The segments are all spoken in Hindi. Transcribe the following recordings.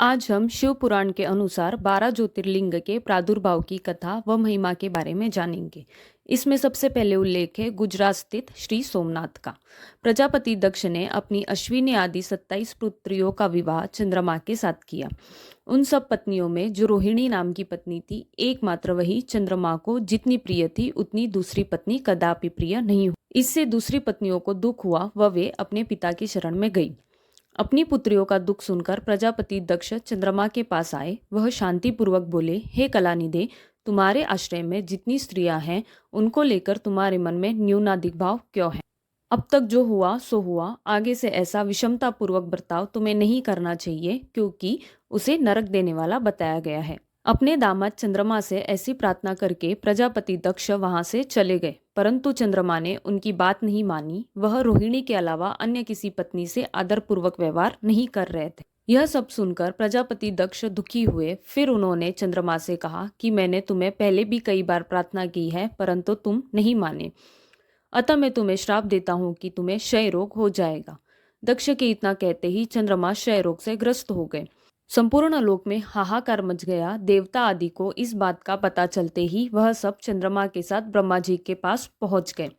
आज हम शिव पुराण के अनुसार 12 ज्योतिर्लिंग के प्रादुर्भाव की कथा व महिमा के बारे में जानेंगे। इसमें सबसे पहले उल्लेख है गुजरात स्थित श्री सोमनाथ का। प्रजापति दक्ष ने अपनी अश्विनी आदि 27 पुत्रियों का विवाह चंद्रमा के साथ किया। उन सब पत्नियों में जो रोहिणी नाम की पत्नी थी, एकमात्र वही चंद्रमा को जितनी प्रिय थी उतनी दूसरी पत्नी कदापि प्रिय नहीं हुई। इससे दूसरी पत्नियों को दुख हुआ व वे अपने पिता की शरण में गई। अपनी पुत्रियों का दुख सुनकर प्रजापति दक्ष चंद्रमा के पास आए। वह शांतिपूर्वक बोले, हे कलानिधे, तुम्हारे आश्रय में जितनी स्त्रियां हैं उनको लेकर तुम्हारे मन में न्यूनाधिक भाव क्यों है? अब तक जो हुआ सो हुआ। आगे से ऐसा विषमता पूर्वक बर्ताव तुम्हें नहीं करना चाहिए, क्योंकि उसे नरक देने वाला बताया गया है। अपने दामाद चंद्रमा से ऐसी प्रार्थना करके प्रजापति दक्ष वहां से चले गए, परंतु चंद्रमा ने उनकी बात नहीं मानी। वह रोहिणी के अलावा अन्य किसी पत्नी से आदरपूर्वक व्यवहार नहीं कर रहे थे। यह सब सुनकर प्रजापति दक्ष दुखी हुए। फिर उन्होंने चंद्रमा से कहा कि मैंने तुम्हें पहले भी कई बार प्रार्थना की है, परंतु तुम नहीं माने। अतः मैं तुम्हें श्राप देता हूँ कि तुम्हें क्षय रोग हो जाएगा। दक्ष के इतना कहते ही चंद्रमा क्षय रोग से ग्रस्त हो गए। संपूर्ण लोक में हाहाकार मच गया। देवता आदि को इस बात का पता चलते ही वह सब चंद्रमा के साथ ब्रह्मा जी के पास पहुंच गए।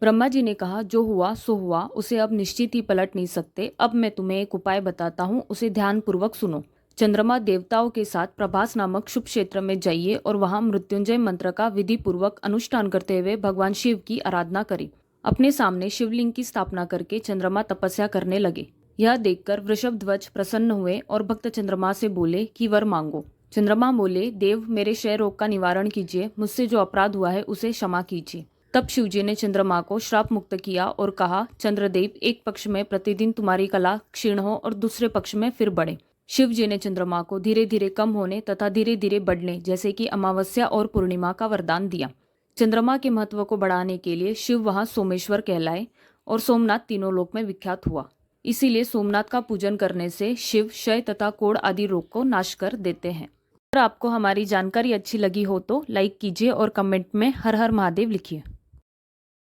ब्रह्मा जी ने कहा, जो हुआ सो हुआ, उसे अब निश्चित ही पलट नहीं सकते। अब मैं तुम्हें एक उपाय बताता हूँ, उसे ध्यान पूर्वक सुनो। चंद्रमा देवताओं के साथ प्रभास नामक शुभ क्षेत्र में जाइए और वहां मृत्युंजय मंत्र का विधि पूर्वक अनुष्ठान करते हुए भगवान शिव की आराधना करें। अपने सामने शिवलिंग की स्थापना करके चंद्रमा तपस्या करने लगे। यह देखकर वृषभ ध्वज प्रसन्न हुए और भक्त चंद्रमा से बोले कि वर मांगो। चंद्रमा बोले, देव, मेरे क्षय रोग का निवारण कीजिए, मुझसे जो अपराध हुआ है उसे क्षमा कीजिए। तब शिवजी ने चंद्रमा को श्राप मुक्त किया और कहा, चंद्रदेव, एक पक्ष में प्रतिदिन तुम्हारी कला क्षीण हो और दूसरे पक्ष में फिर बढ़े। शिवजी ने चंद्रमा को धीरे धीरे कम होने तथा धीरे धीरे बढ़ने, जैसे कि अमावस्या और पूर्णिमा का वरदान दिया। चंद्रमा के महत्व को बढ़ाने के लिए शिव वहां सोमेश्वर कहलाए और सोमनाथ तीनों लोक में विख्यात हुआ। इसीलिए सोमनाथ का पूजन करने से शिव क्षय तथा कोढ़ आदि रोग को नाश कर देते हैं। अगर आपको हमारी जानकारी अच्छी लगी हो तो लाइक कीजिए और कमेंट में हर हर महादेव लिखिए।